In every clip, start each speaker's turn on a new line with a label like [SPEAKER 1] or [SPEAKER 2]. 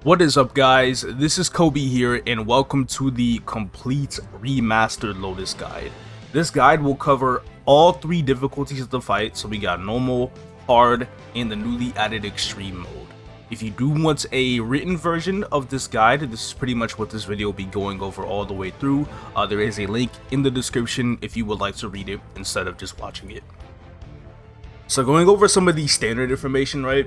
[SPEAKER 1] What is up, guys? This is Kobe here, and welcome to the complete remastered Lotus guide. This guide will cover all three difficulties of the fight, so we got normal, hard, and the newly added extreme mode. If you do want a written version of this guide, this is pretty much what this video will be going over all the way through. There is a link in the description if you would like to read it instead of just watching it. So going over some of the standard information, right?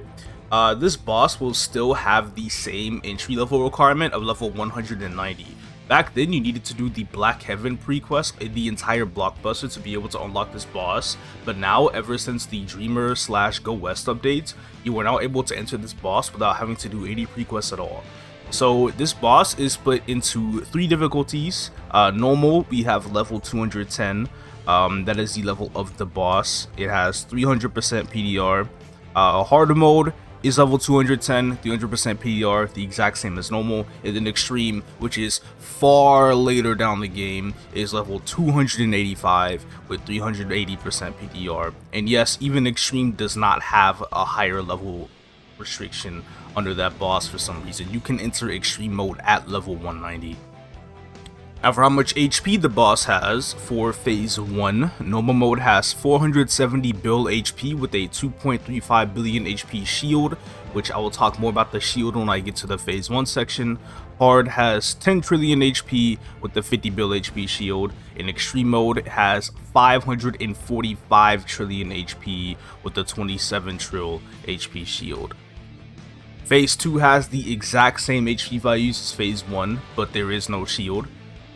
[SPEAKER 1] This boss will still have the same entry level requirement of level 190. Back then, you needed to do the Black Heaven pre-quest in the entire blockbuster to be able to unlock this boss, but now, ever since the Dreamer/Go West update, you are now able to enter this boss without having to do any pre-quests at all. So this boss is split into three difficulties. Normal, we have level 210. That is the level of the boss. It has 300% PDR. Hard mode is level 210, 300% PDR, the exact same as normal. And then extreme, which is far later down the game, is level 285 with 380% PDR. And yes, even extreme does not have a higher level restriction under that boss for some reason. You can enter extreme mode at level 190. Now, for how much HP the boss has, for phase 1, normal mode has 470 bill HP with a 2.35 billion HP shield, which I will talk more about the shield when I get to the phase 1 section. Hard has 10 trillion HP with the 50 bill HP shield, and extreme mode has 545 trillion HP with the 27 trill HP shield. Phase 2 has the exact same HP values as phase 1, but there is no shield.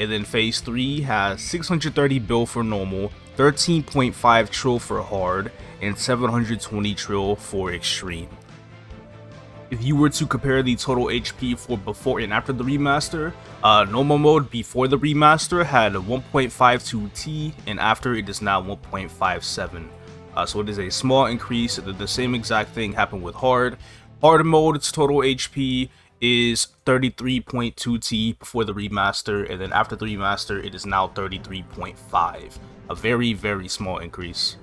[SPEAKER 1] And then phase 3 has 630 bill for normal, 13.5 trill for hard, and 720 trill for extreme. If you were to compare the total HP for before and after the remaster, normal mode before the remaster had 1.52 T, and after it is now 1.57. So it is a small increase. The same exact thing happened with hard. Hard mode, its total HP is 33.2 T before the remaster, and then after the remaster it is now 33.5, a very small increase.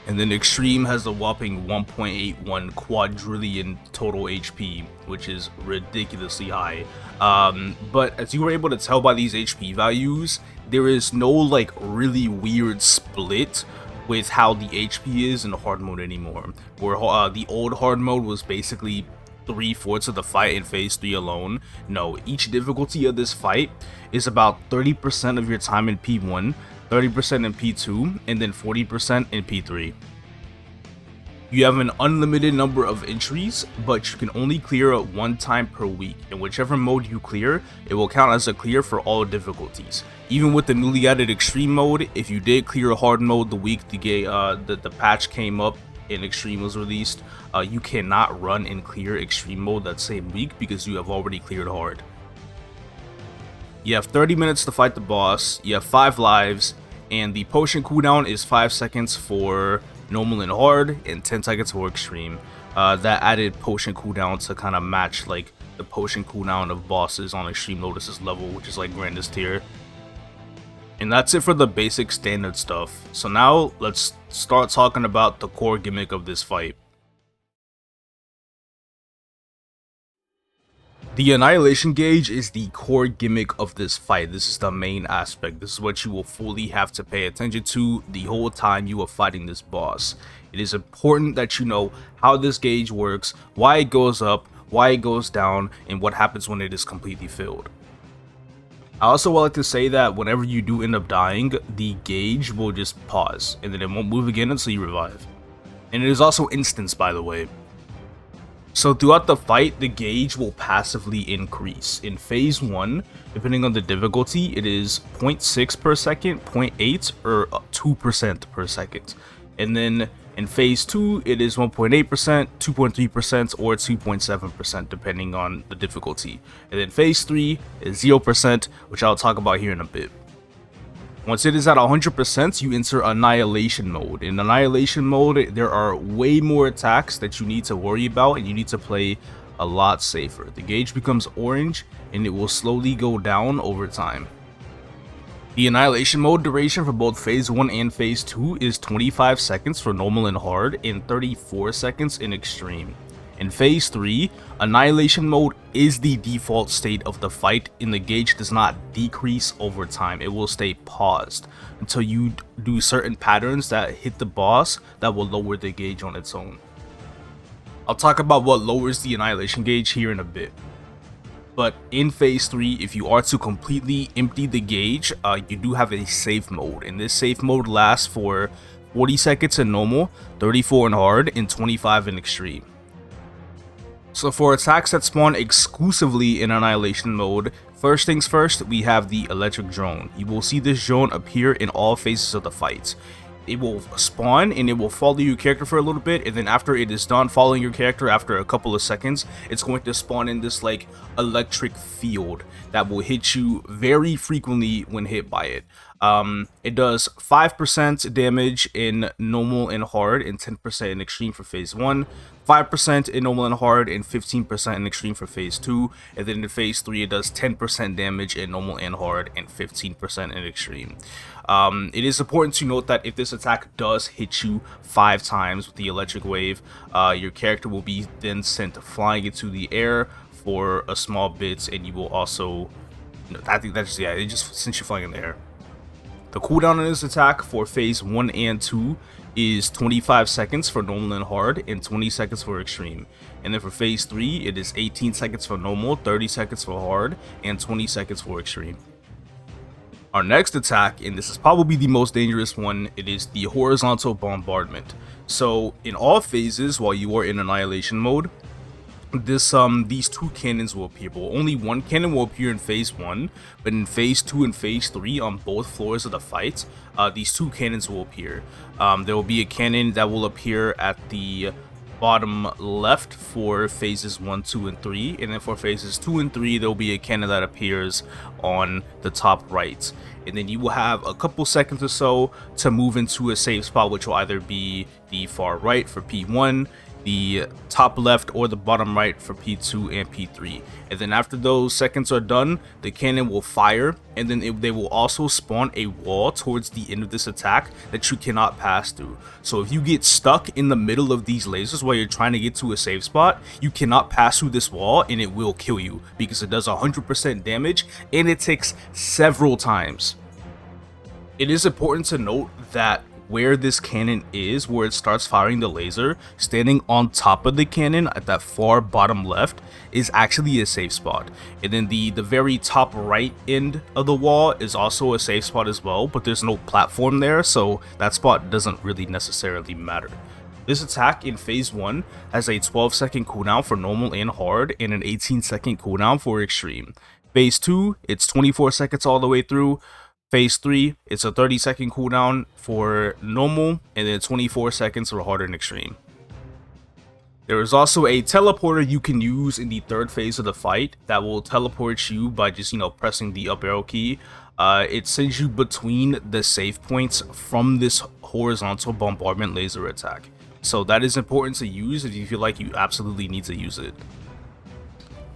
[SPEAKER 1] And then extreme has a whopping 1.81 quadrillion total HP, which is ridiculously high. But as you were able to tell by these HP values, there is no like really weird split with how the HP is in the hard mode anymore, where the old hard mode was basically 3/4 of the fight in phase 3 alone. No, each difficulty of this fight is about 30% of your time in P1, 30% in P2, and then 40% in P3. You have an unlimited number of entries, but you can only clear one time per week, and whichever mode you clear, it will count as a clear for all difficulties. Even with the newly added extreme mode, if you did clear a hard mode the week the patch came up and extreme was released, you cannot run and clear extreme mode that same week because you have already cleared hard. You have 30 minutes to fight the boss, you have 5 lives, and the potion cooldown is 5 seconds for normal and hard and 10 seconds for extreme. That added potion cooldown to kind of match like the potion cooldown of bosses on extreme Lotus's level, which is like grandest tier. And that's it for the basic standard stuff. So now let's start talking about the core gimmick of this fight. The Annihilation Gauge is the core gimmick of this fight. This is the main aspect. This is what you will fully have to pay attention to the whole time you are fighting this boss. It is important that you know how this gauge works, why it goes up, why it goes down, and what happens when it is completely filled. I also would like to say that whenever you do end up dying, the gauge will just pause, and then it won't move again until you revive. And it is also instance, by the way. So throughout the fight, the gauge will passively increase. In phase 1, depending on the difficulty, it is 0.6 per second, 0.8, or 2% per second. And then in phase 2, it is 1.8%, 2.3%, or 2.7%, depending on the difficulty. And then phase 3 is 0%, which I'll talk about here in a bit. Once it is at 100%, you enter Annihilation mode. In Annihilation mode, there are way more attacks that you need to worry about, and you need to play a lot safer. The gauge becomes orange, and it will slowly go down over time. The Annihilation mode duration for both phase 1 and phase 2 is 25 seconds for normal and hard, and 34 seconds in extreme. In phase 3, Annihilation mode is the default state of the fight, and the gauge does not decrease over time. It will stay paused until you do certain patterns that hit the boss that will lower the gauge on its own. I'll talk about what lowers the Annihilation gauge here in a bit. But in phase 3, if you are to completely empty the gauge, you do have a safe mode, and this safe mode lasts for 40 seconds in normal, 34 in hard, and 25 in extreme. So for attacks that spawn exclusively in Annihilation mode, first things first, we have the electric drone. You will see this drone appear in all phases of the fight. It will spawn and it will follow your character for a little bit, and then after it is done following your character after a couple of seconds, it's going to spawn in this like electric field that will hit you very frequently when hit by it. It does 5% damage in normal and hard and 10% in extreme for phase 1, 5% in normal and hard and 15% in extreme for phase 2, and then in phase 3 it does 10% damage in normal and hard and 15% in extreme. It is important to note that if this attack does hit you 5 times with the electric wave, your character will be then sent flying into the air for a small bit, and you will also, I think that's, yeah, it just sends you flying in the air. The cooldown on this attack for phase 1 and 2 is 25 seconds for normal and hard and 20 seconds for extreme. And then for phase 3, it is 18 seconds for normal, 30 seconds for hard, and 20 seconds for extreme. Our next attack, and this is probably the most dangerous one, it is the horizontal bombardment. So in all phases while you are in Annihilation mode, these two cannons will appear. Well, only one cannon will appear in phase 1, but in phase 2 and phase 3 on both floors of the fight, these two cannons will appear. There will be a cannon that will appear at the bottom left for phases 1, 2, and 3, and then for phases 2 and 3 there will be a cannon that appears on the top right. And then you will have a couple seconds or so to move into a safe spot, which will either be the far right for P1, the top left, or the bottom right for P2 and P3. And then after those seconds are done, the cannon will fire, and then they will also spawn a wall towards the end of this attack that you cannot pass through. So if you get stuck in the middle of these lasers while you're trying to get to a safe spot, you cannot pass through this wall, and it will kill you because it does 100% damage and it takes several times. It is important to note that where this cannon is, where it starts firing the laser, standing on top of the cannon at that far bottom left is actually a safe spot. And then the very top right end of the wall is also a safe spot as well, but there's no platform there, so that spot doesn't really necessarily matter. This attack in phase 1 has a 12-second cooldown for normal and hard and an 18-second cooldown for extreme. Phase 2, it's 24 seconds all the way through. Phase 3, it's a 30-second cooldown for normal and then 24 seconds for hard and extreme. There is also a teleporter you can use in the third phase of the fight that will teleport you by just, pressing the up arrow key. It sends you between the save points from this horizontal bombardment laser attack. So that is important to use if you feel like you absolutely need to use it.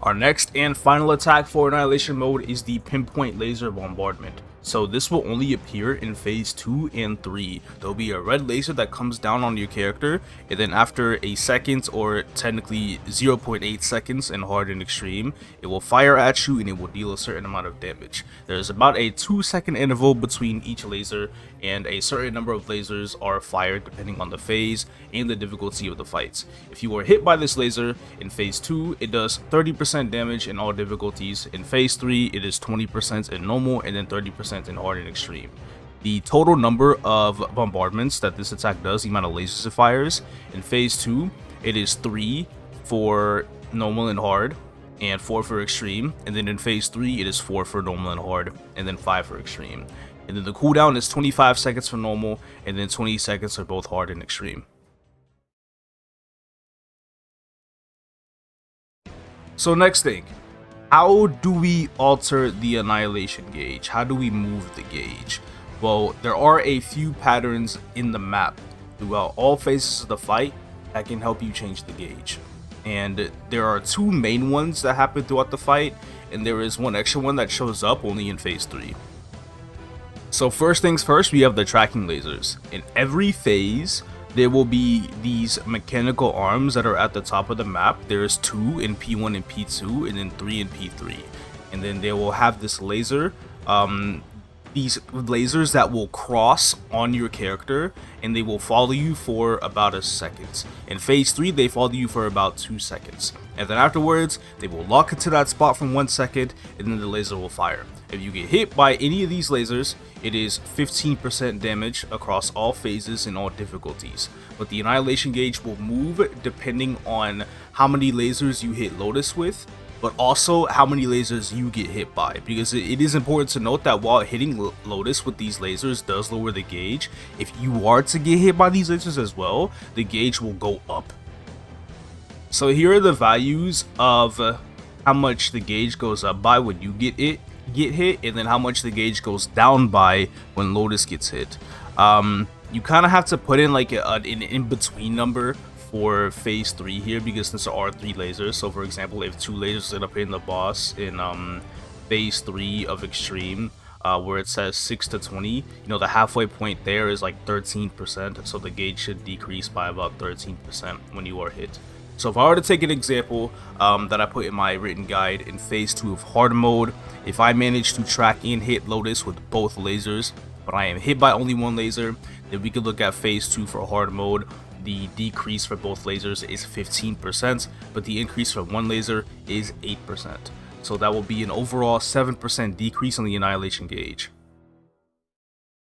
[SPEAKER 1] Our next and final attack for Annihilation mode is the Pinpoint laser bombardment. So this will only appear in phase 2 and 3. There'll be a red laser that comes down on your character, and then after a second, or technically 0.8 seconds in hard and extreme, it will fire at you and it will deal a certain amount of damage. There's about a 2-second interval between each laser, and a certain number of lasers are fired depending on the phase and the difficulty of the fights. If you are hit by this laser in phase 2, it does 30% damage in all difficulties. In phase 3, it is 20% in normal and then 30% in hard and extreme. The total number of bombardments that this attack does, the amount of lasers it fires, in phase 2, it is 3 for normal and hard and 4 for extreme, and then in phase 3 it is 4 for normal and hard and then 5 for extreme. And then the cooldown is 25 seconds for normal and then 20 seconds for both hard and extreme. So next thing, how do we alter the Annihilation gauge? How do we move the gauge? Well, there are a few patterns in the map throughout all phases of the fight that can help you change the gauge. And there are 2 main ones that happen throughout the fight, and there is one extra one that shows up only in phase 3. So first things first, we have the tracking lasers. In every phase, there will be these mechanical arms that are at the top of the map. There's 2 in P1 and P2, and then 3 in P3. And then they will have this laser, these lasers that will cross on your character, and they will follow you for about a second. In phase 3, they follow you for about 2 seconds. And then afterwards, they will lock into that spot for 1 second, and then the laser will fire. If you get hit by any of these lasers, it is 15% damage across all phases and all difficulties. But the Annihilation Gauge will move depending on how many lasers you hit Lotus with, but also how many lasers you get hit by, because it is important to note that while hitting Lotus with these lasers does lower the gauge, if you are to get hit by these lasers as well, the gauge will go up. So here are the values of how much the gauge goes up by when you get hit, and then how much the gauge goes down by when Lotus gets hit. You kind of have to put in like an in-between number for phase 3 here, because there are 3 lasers. So for example, if 2 lasers end up hitting the boss in phase 3 of Extreme, where it says 6 to 20, you know, the halfway point there is like 13%, so the gauge should decrease by about 13% when you are hit. So if I were to take an example that I put in my written guide, in phase 2 of hard mode, if I manage to track and hit Lotus with both lasers, but I am hit by only 1 laser, then we could look at phase 2 for hard mode. The decrease for both lasers is 15%, but the increase for 1 laser is 8%. So that will be an overall 7% decrease on the Annihilation Gauge.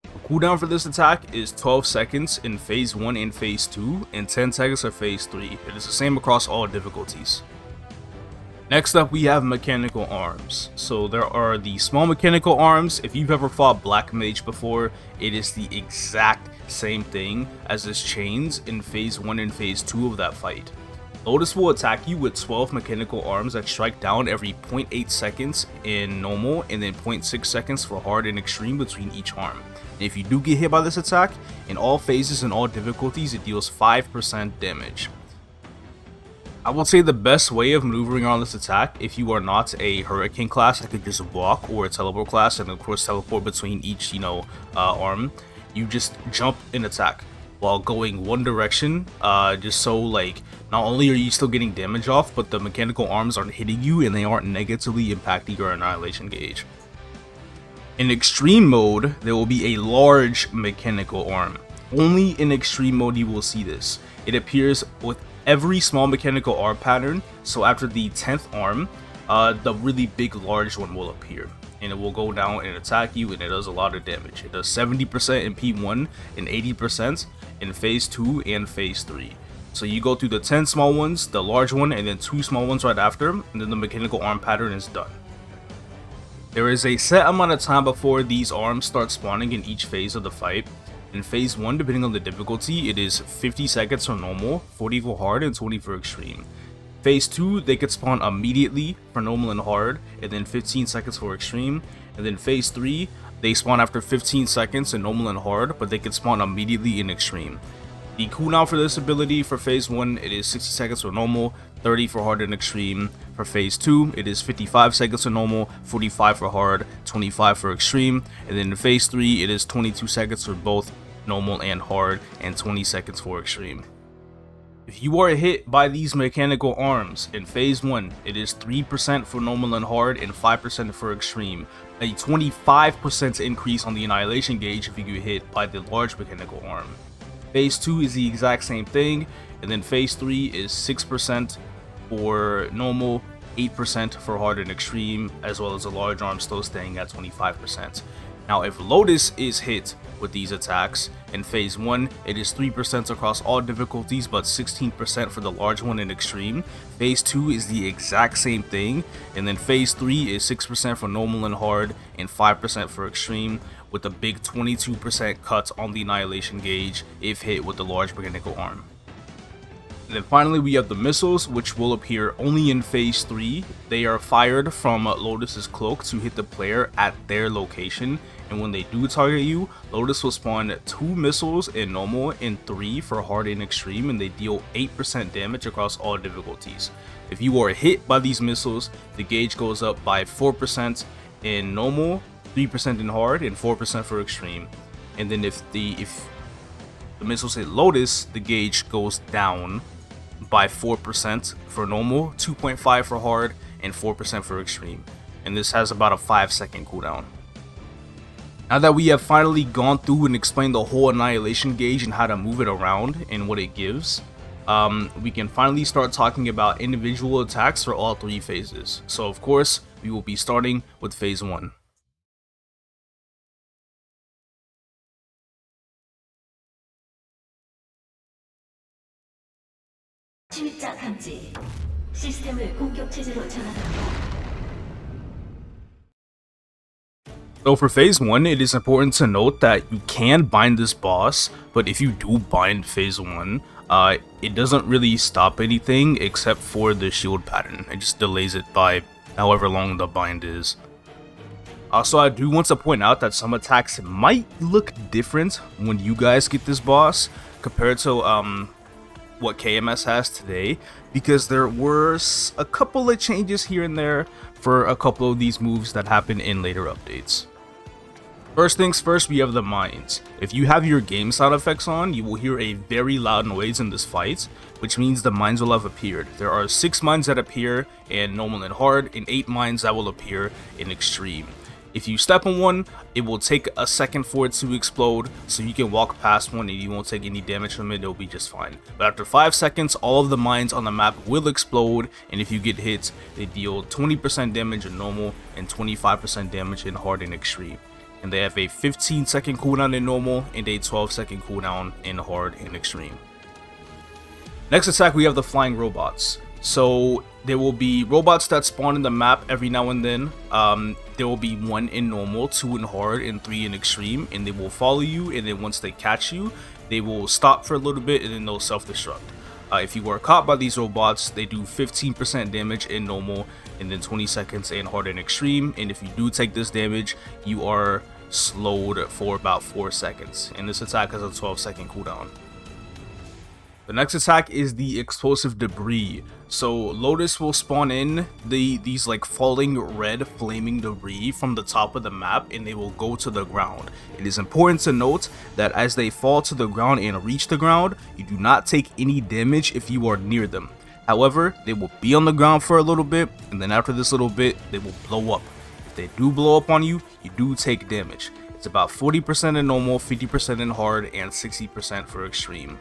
[SPEAKER 1] The cooldown for this attack is 12 seconds in phase 1 and phase 2, and 10 seconds for phase 3. It is the same across all difficulties. Next up, we have mechanical arms. So there are the small mechanical arms. If you've ever fought Black Mage before, it is the exact same thing as his chains in phase 1 and phase 2 of that fight. Lotus will attack you with 12 mechanical arms that strike down every 0.8 seconds in normal, and then 0.6 seconds for hard and extreme between each arm. And if you do get hit by this attack, in all phases and all difficulties, it deals 5% damage. I will say the best way of maneuvering around this attack, if you are not a Hurricane class that could just walk, or a Teleport class and of course teleport between each, arm, you just jump and attack while going one direction, just so like not only are you still getting damage off, but the mechanical arms aren't hitting you and they aren't negatively impacting your Annihilation Gauge. In extreme mode, there will be a large mechanical arm. Only in extreme mode you will see this. It appears with every small mechanical arm pattern, so after the 10th arm, the really big large one will appear, and it will go down and attack you, and it does a lot of damage. It does 70% in P1 and 80% in phase 2 and phase 3. So you go through the 10 small ones, the large one, and then 2 small ones right after, and then the mechanical arm pattern is done. There is a set amount of time before these arms start spawning in each phase of the fight. In phase 1, depending on the difficulty, it is 50 seconds for normal, 40 for hard, and 20 for extreme. Phase 2, they could spawn immediately for normal and hard, and then 15 seconds for extreme. And then phase 3, they spawn after 15 seconds in normal and hard, but they could spawn immediately in extreme. The cooldown for this ability for phase 1, it is 60 seconds for normal, 30 for hard and extreme. For phase 2, it is 55 seconds for normal, 45 for hard, 25 for extreme. And then in phase 3, it is 22 seconds for both normal and hard, and 20 seconds for extreme. If you are hit by these mechanical arms in phase 1, it is 3% for normal and hard and 5% for extreme. A 25% increase on the Annihilation Gauge if you get hit by the large mechanical arm. Phase 2 is the exact same thing, and then phase 3 is 6% for normal, 8% for hard and extreme, as well as a large arm still staying at 25%. Now if Lotus is hit with these attacks, in phase 1 it is 3% across all difficulties, but 16% for the large one in extreme. Phase 2 is the exact same thing, and then phase 3 is 6% for normal and hard and 5% for extreme, with a big 22% cut on the Annihilation Gauge if hit with the large mechanical arm. And then finally we have the missiles, which will appear only in phase 3. They are fired from Lotus's cloak to hit the player at their location, and when they do target you, Lotus will spawn 2 missiles in normal and 3 for hard and extreme, and they deal 8% damage across all difficulties. If you are hit by these missiles, the gauge goes up by 4% in normal, 3% in hard, and 4% for extreme. And then if The missiles hit Lotus, the gauge goes down by 4% for normal, 2.5 for hard, and 4% for extreme. And this has about a 5-second cooldown. Now that we have finally gone through and explained the whole Annihilation Gauge and how to move it around and what it gives, we can finally start talking about individual attacks for all 3 phases. So of course, we will be starting with phase 1.
[SPEAKER 2] 침입자 감지. 시스템을 공격 체제로 전환합니다.
[SPEAKER 1] So for phase 1, it is important to note that you can bind this boss, but if you do bind phase 1, it doesn't really stop anything except for the shield pattern. It just delays it by however long the bind is. Also, I do want to point out that some attacks might look different when you guys get this boss compared to what KMS has today, because there were a couple of changes here and there for a couple of these moves that happen in later updates. First things first, we have the mines. If you have your game sound effects on, you will hear a very loud noise in this fight, which means the mines will have appeared. There are 6 mines that appear in normal and hard, and 8 mines that will appear in extreme. If you step on one, it will take a second for it to explode, so you can walk past one and you won't take any damage from it, it'll be just fine. But after 5 seconds, all of the mines on the map will explode, and if you get hit, they deal 20% damage in normal and 25% damage in hard and extreme. And they have a 15-second cooldown in normal and a 12-second cooldown in hard and extreme. Next attack, we have the flying robots. So there will be robots that spawn in the map every now and then. There will be 1 in normal, 2 in hard, and 3 in extreme, and they will follow you, and then once they catch you, they will stop for a little bit and then they'll self-destruct. If you are caught by these robots, they do 15% damage in normal and then 20 seconds in hard and extreme, and if you do take this damage, you are slowed for about 4 seconds, and this attack has a 12-second cooldown. The next attack is the explosive debris. So Lotus will spawn in these like falling red flaming debris from the top of the map, and they will go to the ground. It is important to note that as they fall to the ground and reach the ground, you do not take any damage if you are near them. However, they will be on the ground for a little bit, and then after this little bit, they will blow up. If they do blow up on you, you do take damage. It's about 40% in normal, 50% in hard, and 60% for extreme.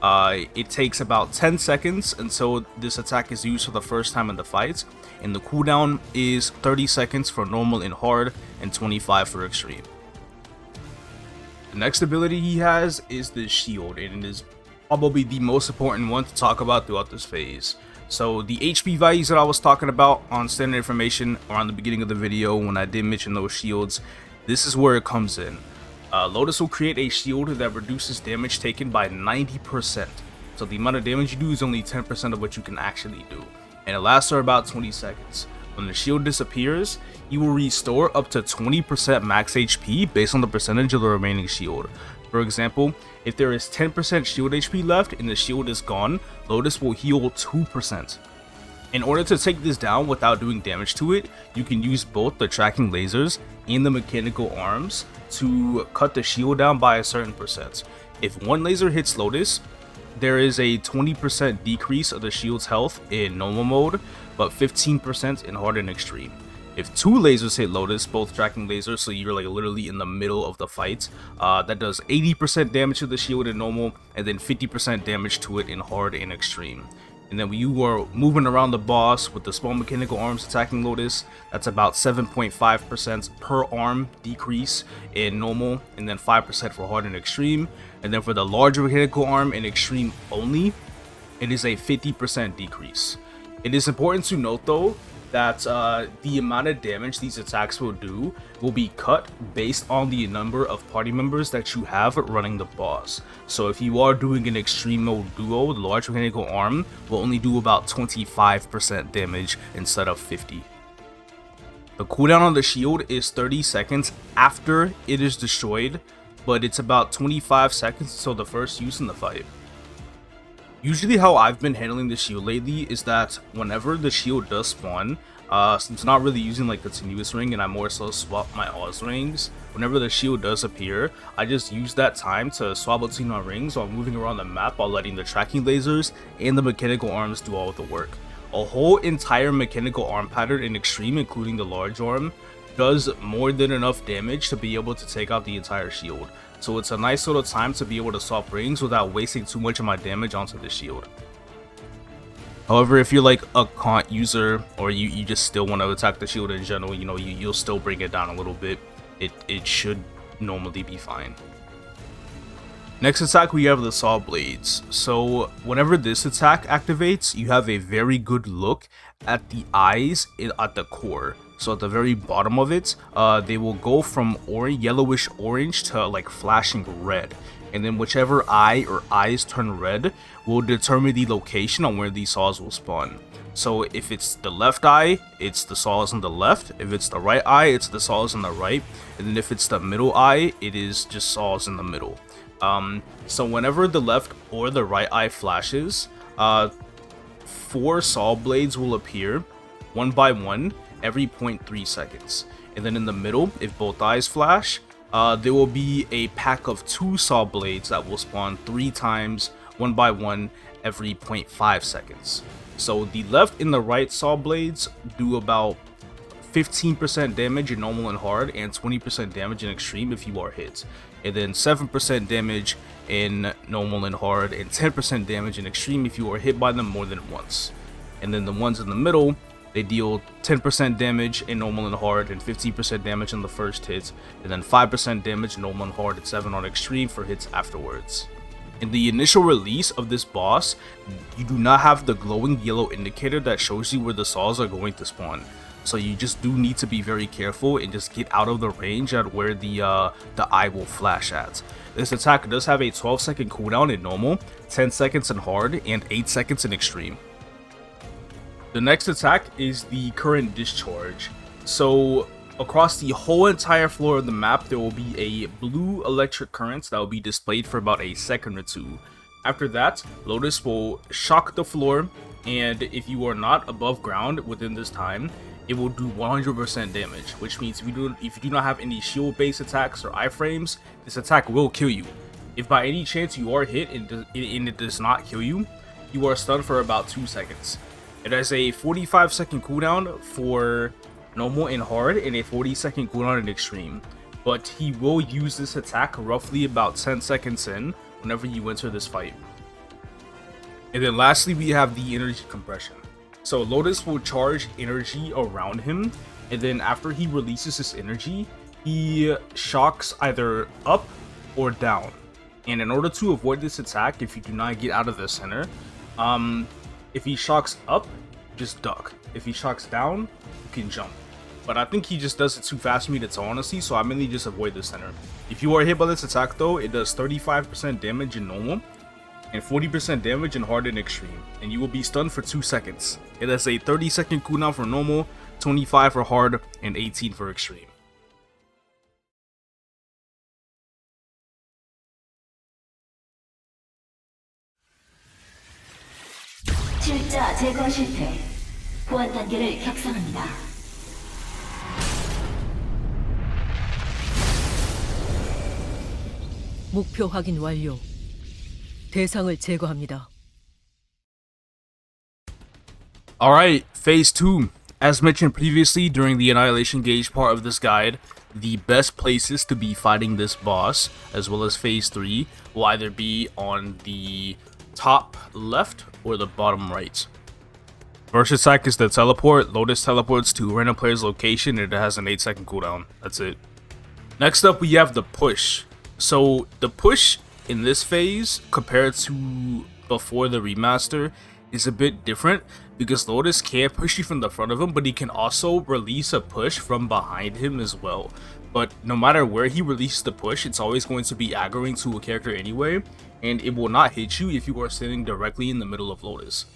[SPEAKER 1] It takes about 10 seconds until this attack is used for the first time in the fight, and the cooldown is 30 seconds for normal and hard, and 25 for extreme. The next ability he has is the shield, and it is probably the most important one to talk about throughout this phase. So the HP values that I was talking about on standard information around the beginning of the video when I did mention those shields, this is where it comes in. Lotus will create a shield that reduces damage taken by 90%. So the amount of damage you do is only 10% of what you can actually do. And it lasts for about 20 seconds. When the shield disappears, you will restore up to 20% max HP based on the percentage of the remaining shield. For example, if there is 10% shield HP left and the shield is gone, Lotus will heal 2%. In order to take this down without doing damage to it, you can use both the tracking lasers and the mechanical arms to cut the shield down by a certain percent. If one laser hits Lotus, there is a 20% decrease of the shield's health in normal mode, but 15% in hard and extreme. If 2 lasers hit Lotus, both tracking lasers, so you're like literally in the middle of the fight, that does 80% damage to the shield in normal, and then 50% damage to it in hard and extreme. And then when you are moving around the boss with the small mechanical arms attacking Lotus, that's about 7.5% per arm decrease in normal, and then 5% for hard and extreme. And then for the larger mechanical arm in extreme only, it is a 50% decrease. It is important to note though that the amount of damage these attacks will do will be cut based on the number of party members that you have running the boss. So if you are doing an extreme mode duo, the large mechanical arm will only do about 25% damage instead of 50%. The cooldown on the shield is 30 seconds after it is destroyed, but it's about 25 seconds until the first use in the fight. Usually how I've been handling the shield lately is that whenever the shield does spawn, Since I'm not really using like continuous ring and I more so swap my Oz rings, whenever the shield does appear, I just use that time to swap between my rings while moving around the map while letting the tracking lasers and the mechanical arms do all of the work. A whole entire mechanical arm pattern in extreme, including the large arm, does more than enough damage to be able to take out the entire shield. So it's a nice little time to be able to swap rings without wasting too much of my damage onto the shield. However, if you're like a Kant user or you just still want to attack the shield in general, you know, you'll still bring it down a little bit. It should normally be fine. Next attack, we have the Saw Blades. So whenever this attack activates, you have a very good look at the eyes at the core. So at the very bottom of it, they will go from yellowish orange to like flashing red. And then whichever eye or eyes turn red will determine the location on where these saws will spawn. So if it's the left eye, it's the saws on the left. If it's the right eye, it's the saws on the right. And then if it's the middle eye, it is just saws in the middle. So whenever the left or the right eye flashes, 4 saw blades will appear, one by one, every 0.3 seconds. And then in the middle, if both eyes flash, there will be a pack of 2 saw blades that will spawn 3 times, one by one, every 0.5 seconds. So the left and the right saw blades do about 15% damage in normal and hard, and 20% damage in extreme if you are hit. And then 7% damage in normal and hard, and 10% damage in extreme if you are hit by them more than once. And then the ones in the middle, they deal 10% damage in normal and hard, and 15% damage on the first hit, and then 5% damage in normal and hard, and 7 on extreme for hits afterwards. In the initial release of this boss, you do not have the glowing yellow indicator that shows you where the saws are going to spawn. So you just do need to be very careful and just get out of the range at where the eye will flash at. This attack does have a 12-second cooldown in normal, 10 seconds in hard, and 8 seconds in extreme. The next attack is the current Discharge. So across the whole entire floor of the map, there will be a blue electric current that will be displayed for about a second or two. After that, Lotus will shock the floor, and if you are not above ground within this time, it will do 100% damage, which means if you do not have any shield-based attacks or iframes, this attack will kill you. If by any chance you are hit and it does not kill you, you are stunned for about 2 seconds. It has a 45-second cooldown for normal and hard, and a 40-second cooldown in extreme. But he will use this attack roughly about 10 seconds in whenever you enter this fight. And then lastly, we have the energy compression. So Lotus will charge energy around him, and then after he releases his energy, he shocks either up or down. And in order to avoid this attack, if you do not get out of the center, if he shocks up, just duck. If he shocks down, you can jump. But I think he just does it too fast for me to tell, honestly, so I mainly just avoid the center. If you are hit by this attack though, it does 35% damage in normal, and 40% damage in hard and extreme, and you will be stunned for 2 seconds. It has a 30-second cooldown for normal, 25 for hard, and 18 for extreme.
[SPEAKER 2] 실자 제거 실패. 보안 단계를 격상합니다.
[SPEAKER 3] 목표 확인 완료. 대상을 제거합니다.
[SPEAKER 1] Alright, Phase 2. As mentioned previously during the Annihilation Gauge part of this guide, the best places to be fighting this boss, as well as Phase 3, will either be on the top left or the bottom right. First attack is the teleport. Lotus teleports to a random player's location and it has an 8-second cooldown. That's it. Next up, we have the push. So the push in this phase compared to before the remaster is a bit different because Lotus can't push you from the front of him, but he can also release a push from behind him as well. But no matter where he releases the push, it's always going to be aggroing to a character anyway, and it will not hit you if you are standing directly in the middle of Lotus.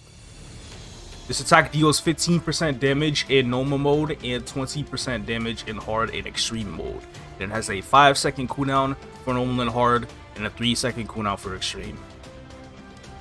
[SPEAKER 1] This attack deals 15% damage in normal mode and 20% damage in hard and extreme mode. It has a 5-second cooldown for normal and hard, and a 3-second cooldown for extreme.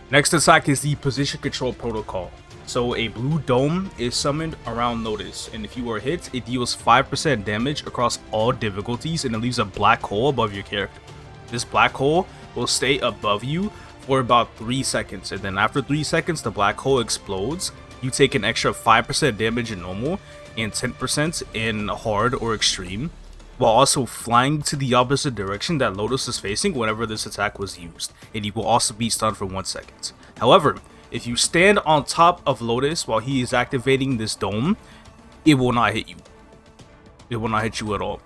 [SPEAKER 1] Next attack is the position control protocol. So a blue dome is summoned around Lotus, and if you are hit, it deals 5% damage across all difficulties, and it leaves a black hole above your character. This black hole will stay above you for about 3 seconds, and then after 3 seconds, the black hole explodes. You take an extra 5% damage in normal and 10% in hard or extreme, while also flying to the opposite direction that Lotus is facing whenever this attack was used, and you will also be stunned for 1 second. However, if you stand on top of Lotus while he is activating this dome, it will not hit you. It will not hit you at all.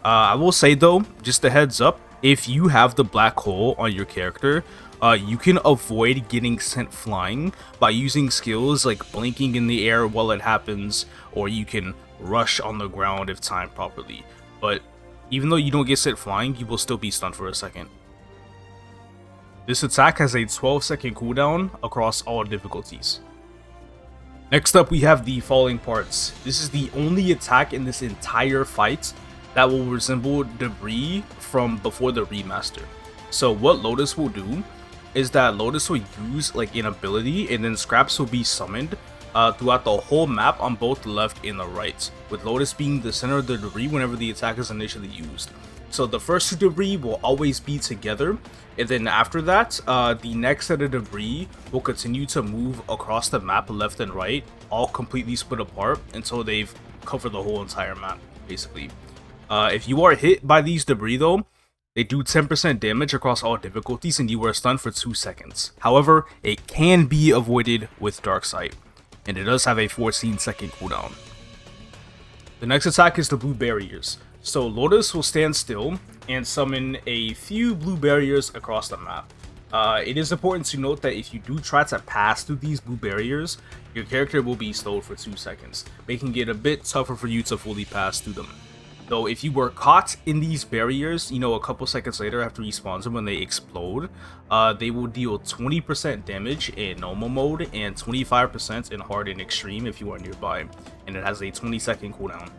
[SPEAKER 1] I will say though, just a heads up, if you have the black hole on your character, you can avoid getting sent flying by using skills like blinking in the air while it happens, or you can rush on the ground if timed properly. But even though you don't get sent flying, you will still be stunned for a second. This attack has a 12-second cooldown across all difficulties. Next up, we have the Falling Parts. This is the only attack in this entire fight that will resemble debris from before the remaster. So what Lotus will do is that Lotus will use like an ability, and then scraps will be summoned throughout the whole map on both the left and the right, with Lotus being the center of the debris whenever the attack is initially used. So the first two debris will always be together, and then after that, the next set of debris will continue to move across the map left and right, all completely split apart until they've covered the whole entire map, basically. If you are hit by these debris though, they do 10% damage across all difficulties and you are stunned for 2 seconds. However, it can be avoided with Dark Sight, and it does have a 14-second cooldown. The next attack is the Blue Barriers. So Lotus will stand still and summon a few blue barriers across the map. It is important to note that if you do try to pass through these blue barriers, your character will be slowed for 2 seconds, making it a bit tougher for you to fully pass through them. Though if you were caught in these barriers, a couple seconds later after you spawn them when they explode, they will deal 20% damage in normal mode and 25% in hard and extreme if you are nearby, and it has a 20-second cooldown.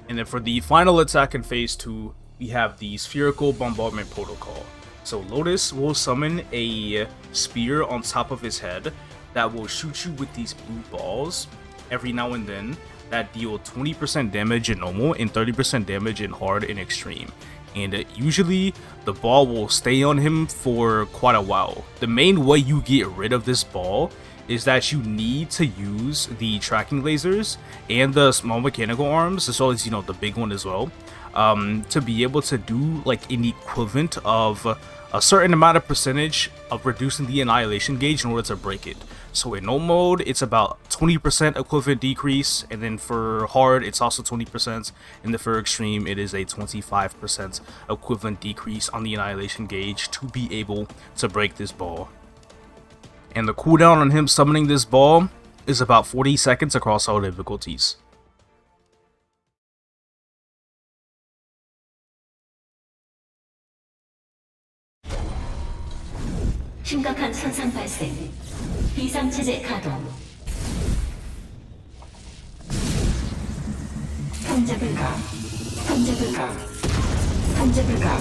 [SPEAKER 1] And then for the final attack in phase 2, we have the Spherical Bombardment Protocol. So Lotus will summon a spear on top of his head that will shoot you with these blue balls every now and then that deal 20% damage in normal and 30% damage in hard and extreme. And usually the ball will stay on him for quite a while. The main way you get rid of this ball is that you need to use the tracking lasers and the small mechanical arms, as well as the big one as well, to be able to do like an equivalent of a certain amount of percentage of reducing the Annihilation Gauge in order to break it. So in normal mode, it's about 20% equivalent decrease, and then for hard, it's also 20%, and then for extreme, it is a 25% equivalent decrease on the Annihilation Gauge to be able to break this ball. And the cooldown on him summoning this ball is about 40 seconds across all difficulties.
[SPEAKER 2] 심각한 손상 발생. 비상체제 가동. 통제 불가. 통제 불가. 통제 불가.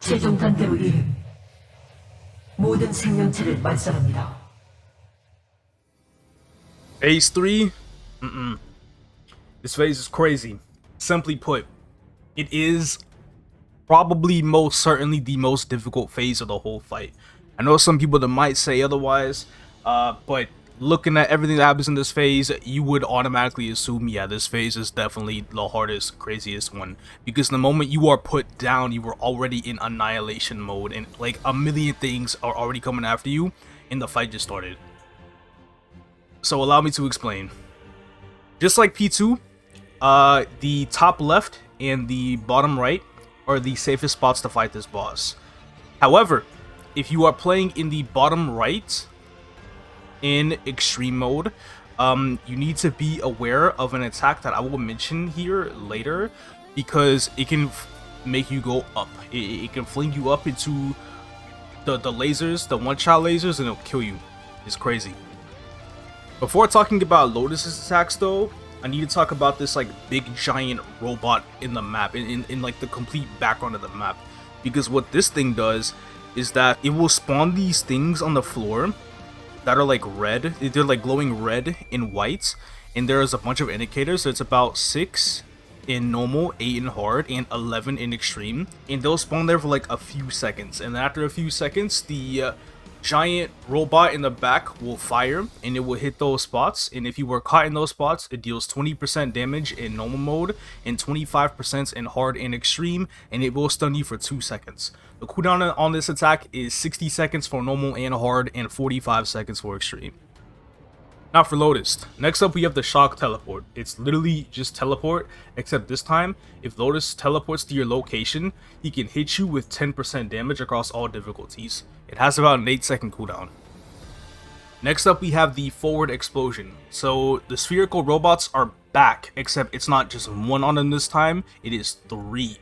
[SPEAKER 2] 최종 단계로 이름. 모든 생명체를 말살합니다.
[SPEAKER 1] Phase 3? This phase is crazy. Simply put, it is probably most certainly the most difficult phase of the whole fight. I know some people that might say otherwise, but looking at everything that happens in this phase, you would automatically assume, yeah, this phase is definitely the hardest, craziest one. Because the moment you are put down, you were already in annihilation mode, and like a million things are already coming after you, and the fight just started. So allow me to explain. Just like P2, the top left and the bottom right are the safest spots to fight this boss. However, if you are playing in the bottom right in extreme mode, you need to be aware of an attack that I will mention here later, because it can make you go up. It can fling you up into the lasers, the one-shot lasers, and it'll kill you. It's crazy. Before talking about Lotus's attacks though, I need to talk about this like big giant robot in the map, in like the complete background of the map, because what this thing does is that it will spawn these things on the floor that are like red. They're like glowing red and white, and there's a bunch of indicators. So it's about 6 in normal, 8 in hard, and 11 in extreme, and they'll spawn there for like a few seconds, and then after a few seconds the giant robot in the back will fire and it will hit those spots, and if you were caught in those spots, it deals 20% damage in normal mode and 25% in hard and extreme, and it will stun you for 2 seconds. The cooldown on this attack is 60 seconds for normal and hard and 45 seconds for extreme. Now for Lotus, next up we have the Shock Teleport. It's literally just teleport, except this time, if Lotus teleports to your location, he can hit you with 10% damage across all difficulties. It has about an 8-second cooldown. Next up we have the Forward Explosion. So the spherical robots are back, except it's not just 1 on them this time, it is 3.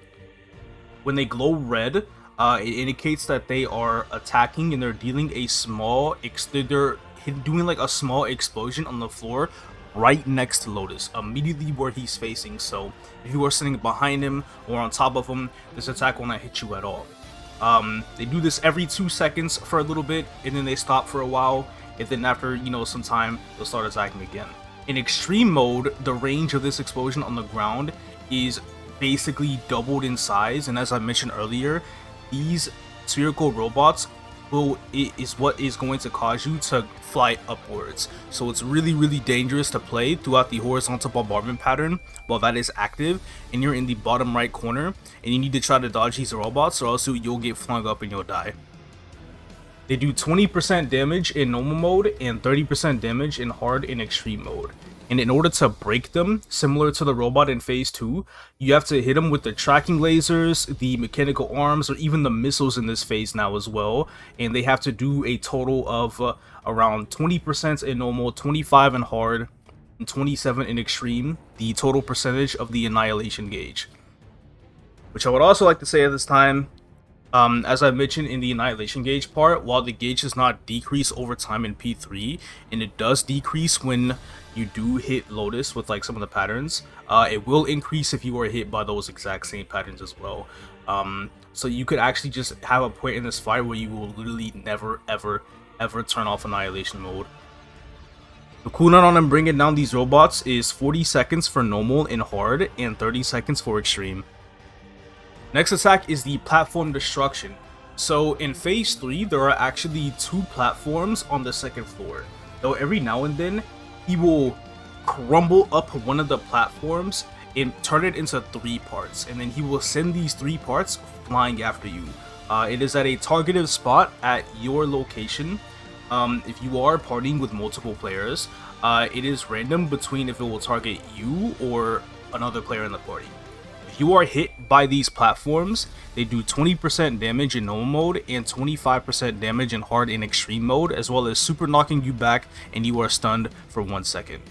[SPEAKER 1] When they glow red, it indicates that they are attacking and they're dealing a small, they're doing like a small explosion on the floor right next to Lotus, immediately where he's facing. So if you are sitting behind him or on top of him, this attack will not hit you at all. They do this every 2 seconds for a little bit, and then they stop for a while, and then after, you know, some time, they'll start attacking again. In extreme mode, the range of this explosion on the ground is basically doubled in size, and as I mentioned earlier, these spherical robots is what is going to cause you to fly upwards. So it's really dangerous to play throughout the horizontal bombardment pattern while that is active and you're in the bottom right corner, and you need to try to dodge these robots or else you'll get flung up and you'll die. They do 20% damage in normal mode and 30% damage in hard and extreme mode. And in order to break them, similar to the robot in phase 2, you have to hit them with the tracking lasers, the mechanical arms, or even the missiles in this phase now as well. And they have to do a total of around 20% in normal, 25 in hard, and 27 in extreme, the total percentage of the Annihilation Gauge. Which I would also like to say at this time, as I mentioned in the Annihilation Gauge part, while the gauge does not decrease over time in P3, and it does decrease when you do hit Lotus with like some of the patterns, it will increase if you are hit by those exact same patterns as well. So you could actually just have a point in this fight where you will literally never ever turn off Annihilation mode. The cooldown on them bringing down these robots is 40 seconds for normal and hard, and 30 seconds for extreme. Next attack is the Platform Destruction. So in phase 3, there are actually 2 platforms on the second floor, though every now and then he will crumble up one of the platforms and turn it into 3 parts, and then he will send these 3 parts flying after you. It is at a targeted spot at your location. If you are partying with multiple players, it is random between if it will target you or another player in the party. If you are hit by these platforms, they do 20% damage in normal mode and 25% damage in hard and extreme mode, as well as super knocking you back and you are stunned for 1 second.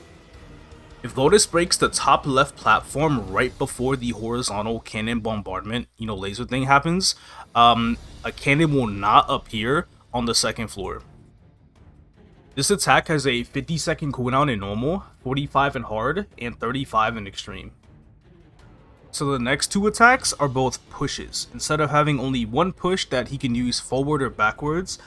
[SPEAKER 1] If Lotus breaks the top left platform right before the horizontal cannon bombardment, you know, laser thing happens, a cannon will not appear on the second floor. This attack has a 50-second cooldown in normal, 45 in hard, and 35 in extreme. So the next 2 attacks are both pushes. Instead of having only 1 push that he can use forward or backwards,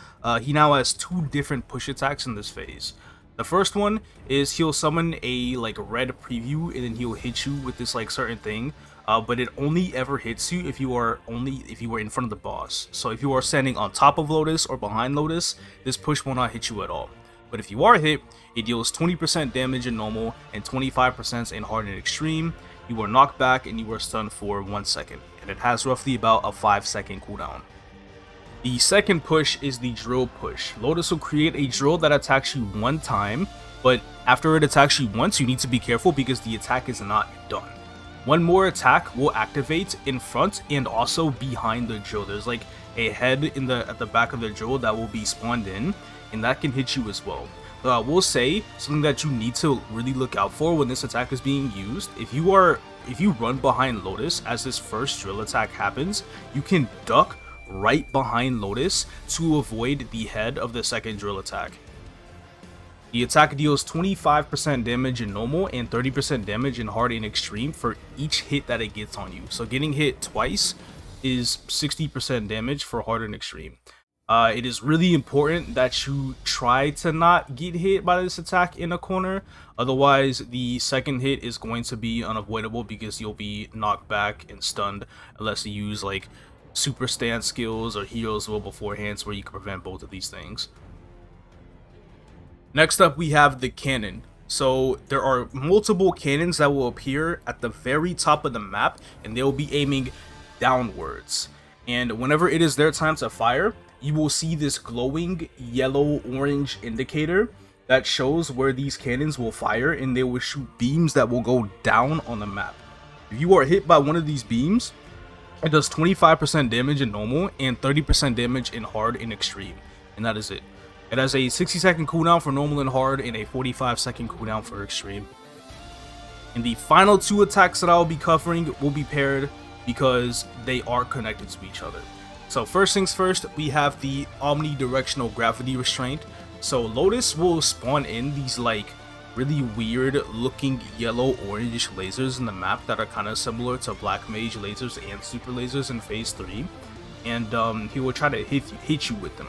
[SPEAKER 1] he now has 2 different push attacks in this phase. The first one is he'll summon a like red preview, and then he'll hit you with this like certain thing, but it only ever hits you if you are in front of the boss. So if you are standing on top of Lotus or behind Lotus, this push will not hit you at all. But if you are hit, it deals 20% damage in normal and 25% in hard and extreme. You are knocked back and you are stunned for 1 second, and it has roughly about a 5-second cooldown. The second push is the drill push. Lotus will create a drill that attacks you 1 time, but after it attacks you once, you need to be careful because the attack is not done. 1 more attack will activate in front and also behind the drill. There's like a head at the back of the drill that will be spawned in, and that can hit you as well. I will say something that you need to really look out for when this attack is being used. If you run behind Lotus as this first drill attack happens, you can duck right behind Lotus to avoid the head of the second drill attack. The attack deals 25% damage in normal and 30% damage in hard and extreme for each hit that it gets on you. So getting hit twice is 60% damage for hard and extreme. It is really important that you try to not get hit by this attack in a corner. Otherwise, the second hit is going to be unavoidable because you'll be knocked back and stunned unless you use like super stance skills or heroes will beforehand where you can prevent both of these things. Next up, we have the cannon. So there are multiple cannons that will appear at the very top of the map, and they will be aiming downwards. And whenever it is their time to fire, you will see this glowing yellow-orange indicator that shows where these cannons will fire, and they will shoot beams that will go down on the map. If you are hit by one of these beams, it does 25% damage in normal and 30% damage in hard and extreme, and that is it. It has a 60-second cooldown for normal and hard and a 45-second cooldown for extreme. And the final two attacks that I will be covering will be paired because they are connected to each other. So first things first, we have the Omnidirectional Gravity Restraint. So Lotus will spawn in these like really weird looking yellow-orange lasers in the map that are kind of similar to Black Mage lasers and Super lasers in Phase 3. And he will try to hit you with them.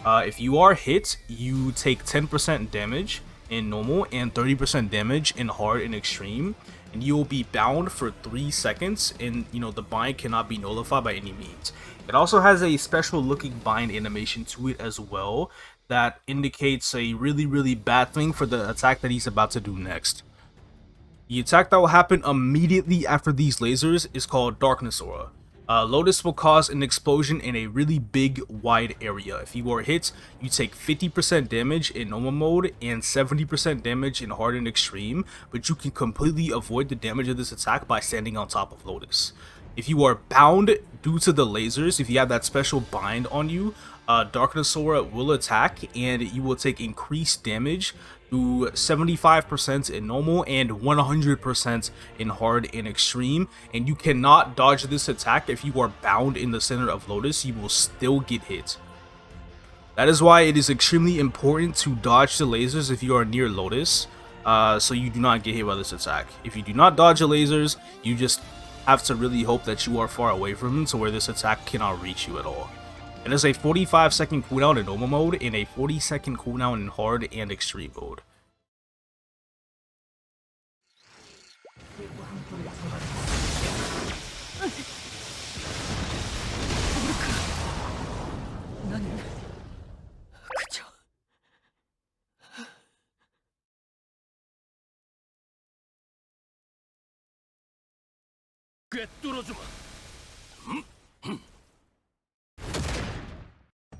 [SPEAKER 1] If you are hit, you take 10% damage in normal and 30% damage in hard and extreme, and you will be bound for 3 seconds, and the bind cannot be nullified by any means. It also has a special looking bind animation to it as well that indicates a really bad thing for the attack that he's about to do next. The attack that will happen immediately after these lasers is called Darkness Aura. Lotus will cause an explosion in a really big, wide area. If you are hit, you take 50% damage in normal mode and 70% damage in hard and extreme, but you can completely avoid the damage of this attack by standing on top of Lotus. If you are bound due to the lasers, if you have that special bind on you, Darkness Aura will attack and you will take increased damage to 75% in normal and 100% in hard and extreme, and you cannot dodge this attack. If you are bound in the center of Lotus, you will still get hit. That is why it is extremely important to dodge the lasers if you are near Lotus, so you do not get hit by this attack. If you do not dodge the lasers, you just have to really hope that you are far away from him to where this attack cannot reach you at all. It is a 45-second cooldown in normal mode and a 40-second cooldown in hard and extreme mode.
[SPEAKER 3] 나는 그저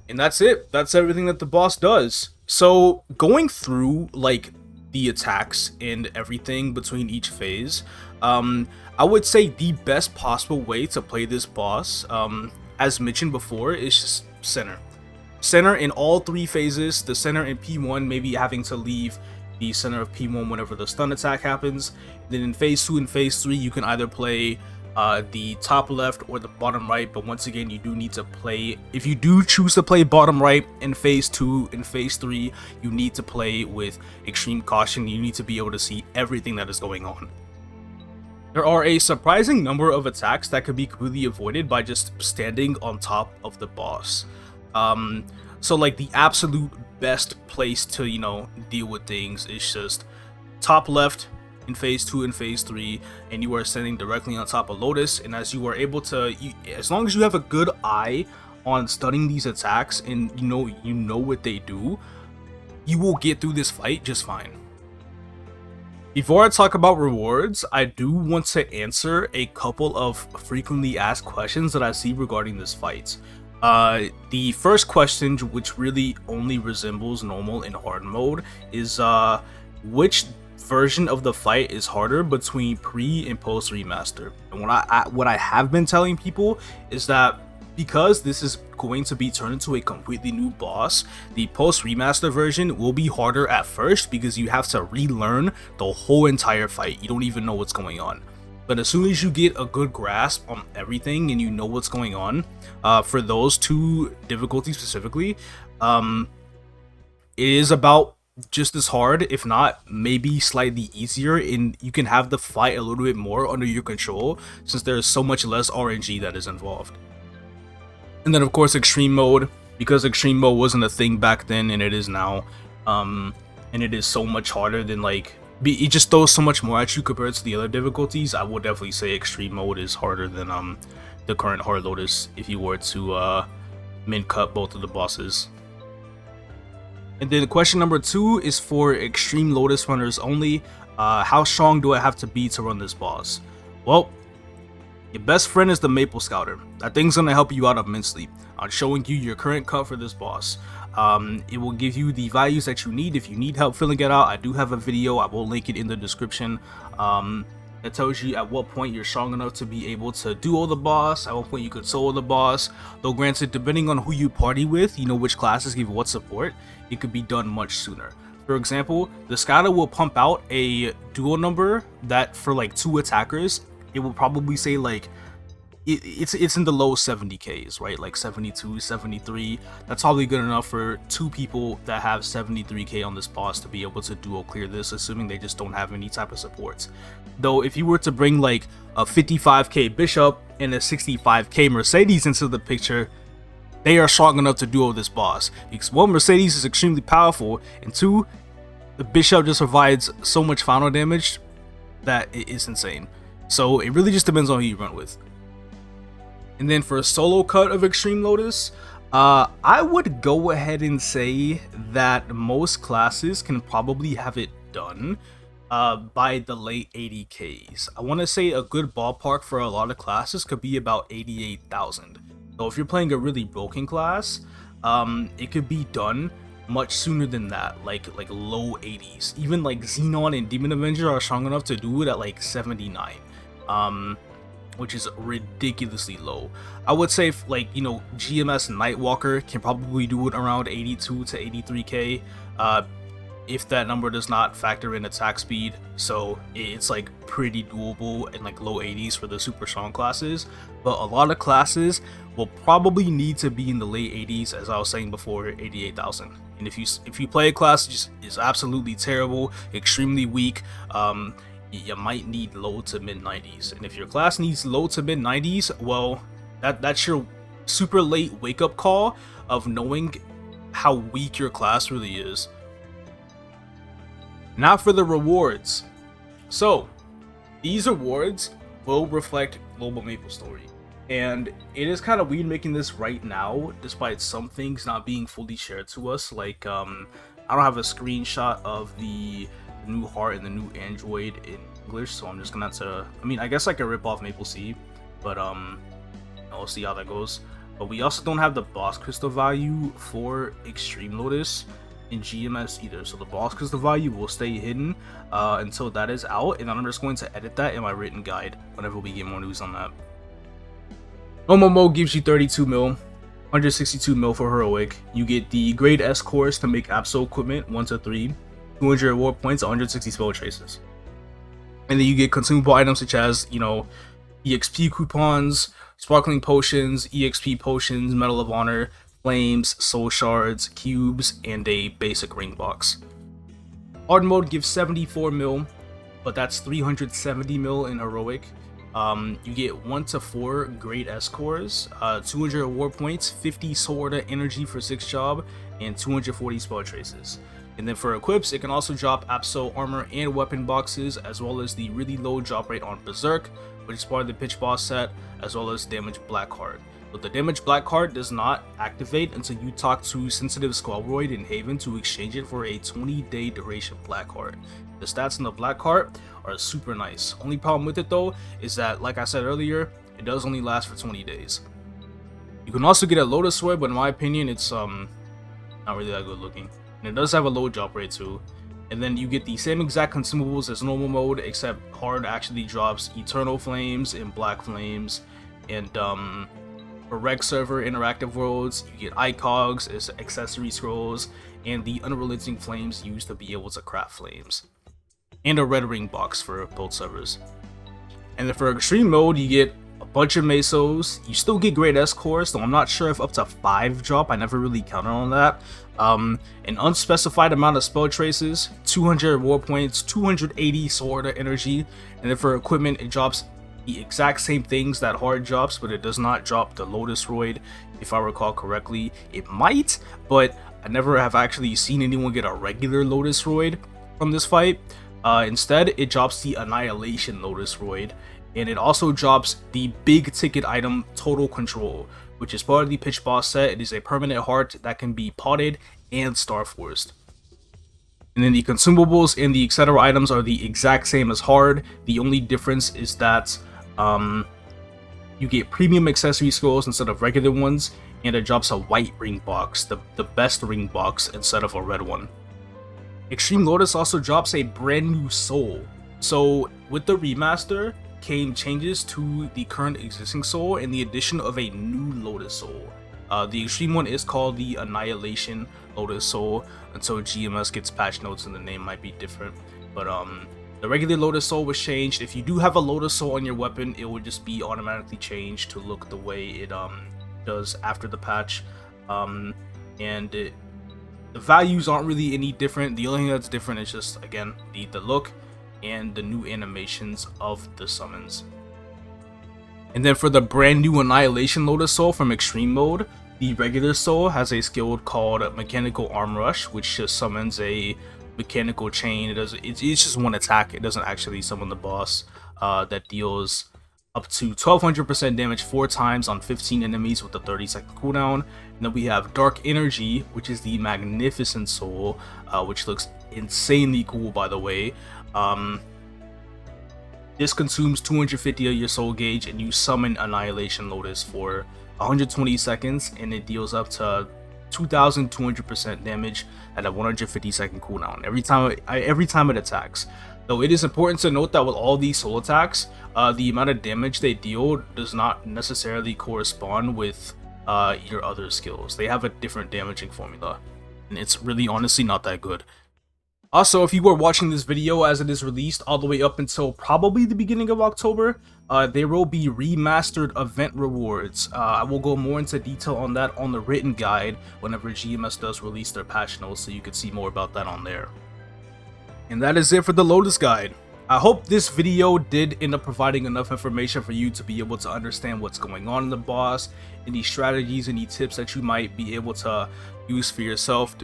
[SPEAKER 1] And that's it. That's everything that the boss does. So going through like the attacks and everything between each phase, I would say the best possible way to play this boss, as mentioned before, is just center in all 3 phases. The center in P1, maybe having to leave the center of P1 whenever the stun attack happens. Then in phase 2 and phase 3, you can either play the top left or the bottom right, but once again, you do need to play, if you do choose to play bottom right in phase 2 and phase 3, you need to play with extreme caution. You need to be able to see everything that is going on. There are a surprising number of attacks that could be completely avoided by just standing on top of the boss. So like the absolute best place to deal with things is just top left in phase 2 and phase 3, and you are standing directly on top of Lotus. And as you are able to, as long as you have a good eye on stunning these attacks and you know what they do, you will get through this fight just fine. Before I talk about rewards, I do want to answer a couple of frequently asked questions that I see regarding this fight. The first question, which really only resembles normal and hard mode, is which version of the fight is harder between pre and post remaster. And what I have been telling people is that because this is going to be turned into a completely new boss, the post remaster version will be harder at first because you have to relearn the whole entire fight. You don't even know what's going on. But as soon as you get a good grasp on everything and you know what's going on, for those 2 difficulties specifically, it is about just as hard, if not maybe slightly easier, and you can have the fight a little bit more under your control since there is so much less RNG that is involved. And then of course extreme mode, because extreme mode wasn't a thing back then and it is now, and it is so much harder than like it just throws so much more at you compared to the other difficulties. I would definitely say extreme mode is harder than the current hard Lotus if you were to min cut both of the bosses. And then question number 2 is for extreme Lotus runners only. How strong do I have to be to run this boss? Well, your best friend is the Maple Scouter. That thing's gonna help you out immensely on showing you your current cut for this boss. It will give you the values that you need. If you need help filling it out, I do have a video. I will link it in the description. It tells you at what point you're strong enough to be able to duo the boss, at what point you could solo the boss. Though granted, depending on who you party with, you know which classes give what support, it could be done much sooner. For example, the Scouter will pump out a duo number that for like 2 attackers, it will probably say like it's in the low 70Ks, right? Like 72, 73. That's probably good enough for 2 people that have 73K on this boss to be able to duo clear this, assuming they just don't have any type of supports. Though if you were to bring like a 55K Bishop and a 65K Mercedes into the picture, they are strong enough to duo this boss, because 1, Mercedes is extremely powerful, and 2, the Bishop just provides so much final damage that it is insane. So it really just depends on who you run with. And then for a solo cut of Extreme Lotus, I would go ahead and say that most classes can probably have it done by the late 80Ks. I want to say a good ballpark for a lot of classes could be about 88,000. So if you're playing a really broken class, it could be done much sooner than that, like low 80s. Even like Xenon and Demon Avenger are strong enough to do it at like 79. Which is ridiculously low. I would say like, you know, GMS and Nightwalker can probably do it around 82 to 83k, if that number does not factor in attack speed. So it's like pretty doable in like low 80s for the super strong classes. But a lot of classes will probably need to be in the late 80s, as I was saying before, 88,000. And if you play a class just is absolutely terrible, extremely weak, you might need low to mid 90s. And if your class needs low to mid 90s, well, that's your super late wake up call of knowing how weak your class really is. Now for the rewards. So these rewards will reflect global MapleStory, and it is kind of weird making this right now despite some things not being fully shared to us. Like I don't have a screenshot of the new heart and the new android in English, so I'm just gonna have to, I mean, I guess I could rip off Maple Sea, but I'll see how that goes. But we also don't have the boss crystal value for Extreme Lotus in GMS either, so the boss crystal value will stay hidden until that is out, and I'm just going to edit that in my written guide whenever we get more news on that. Normal mode gives you 32 mil, 162 mil for heroic. You get the grade S cores to make Absol equipment 1 to 3, 200 reward points, 160 spell traces. And then you get consumable items such as, you know, EXP coupons, sparkling potions, EXP potions, Medal of Honor, flames, soul shards, cubes, and a basic ring box. Hard mode gives 74 mil, but that's 370 mil in heroic. You get 1 to 4 grade S cores, 200 reward points, 50 soul order energy for 6 job, and 240 spell traces. And then for equips, it can also drop Absol armor and weapon boxes, as well as the really low drop rate on Berserk, which is part of the pitch boss set, as well as damage black card. But the damage black card does not activate until you talk to sensitive Squallroyd in Haven to exchange it for a 20-day duration black card. The stats in the black card are super nice. Only problem with it though is that, like I said earlier, it does only last for 20 days. You can also get a Lotus Sword, but in my opinion, it's not really that good looking. And it does have a low drop rate too. And then you get the same exact consumables as normal mode, except hard actually drops Eternal Flames and Black Flames. And for Reg Server Interactive Worlds, you get ICOGs as accessory scrolls, and the Unrelenting Flames used to be able to craft flames. And a red ring box for both servers. And then for extreme mode, you get a bunch of mesos. You still get grade S cores, though I'm not sure if up to 5 drop. I never really counted on that. An unspecified amount of spell traces, 200 reward points, 280 soul order energy, and then for equipment it drops the exact same things that hard drops, but it does not drop the Lotus Roid, if I recall correctly. It might, but I never have actually seen anyone get a regular Lotus Roid from this fight. Instead, it drops the Annihilation Lotus Roid, and it also drops the big ticket item Total Control, which is part of the pitch boss set. It is a permanent heart that can be potted and star forced. And then the consumables and the etc. items are the exact same as hard. The only difference is that you get premium accessory scrolls instead of regular ones, and it drops a white ring box, the best ring box, instead of a red one. Extreme Lotus also drops a brand new soul. So with the remaster came changes to the current existing soul and the addition of a new Lotus Soul. The extreme one is called the Annihilation Lotus Soul, until GMS gets patch notes and the name might be different. But the regular Lotus Soul was changed. If you do have a Lotus Soul on your weapon, it will just be automatically changed to look the way it does after the patch. The values aren't really any different. The only thing that's different is just, again, the look and the new animations of the summons. And then for the brand new Annihilation Lotus Soul from Extreme Mode, the regular soul has a skill called Mechanical Arm Rush, which just summons a mechanical chain. It's just one attack. It doesn't actually summon the boss. That deals up to 1200% damage 4 times on 15 enemies with a 30-second cooldown. And then we have Dark Energy, which is the Magnificent Soul, which looks insanely cool, by the way. This consumes 250 of your soul gauge, and you summon Annihilation Lotus for 120 seconds, and it deals up to 2200% damage at a 150-second cooldown every time it attacks. Though it is important to note that with all these soul attacks, the amount of damage they deal does not necessarily correspond with your other skills. They have a different damaging formula, and it's really honestly not that good. Also, if you are watching this video as it is released all the way up until probably the beginning of October, there will be remastered event rewards. I will go more into detail on that on the written guide whenever GMS does release their patch notes, so you can see more about that on there. And that is it for the Lotus Guide. I hope this video did end up providing enough information for you to be able to understand what's going on in the boss, any strategies, any tips that you might be able to use for yourself,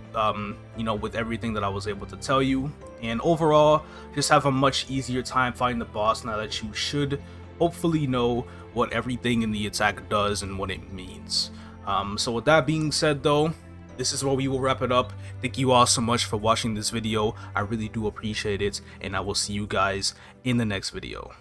[SPEAKER 1] you know, with everything that I was able to tell you. And overall, just have a much easier time fighting the boss now that you should hopefully know what everything in the attack does and what it means. So with that being said though, this is where we will wrap it up. Thank you all so much for watching this video. I really do appreciate it, and I will see you guys in the next video.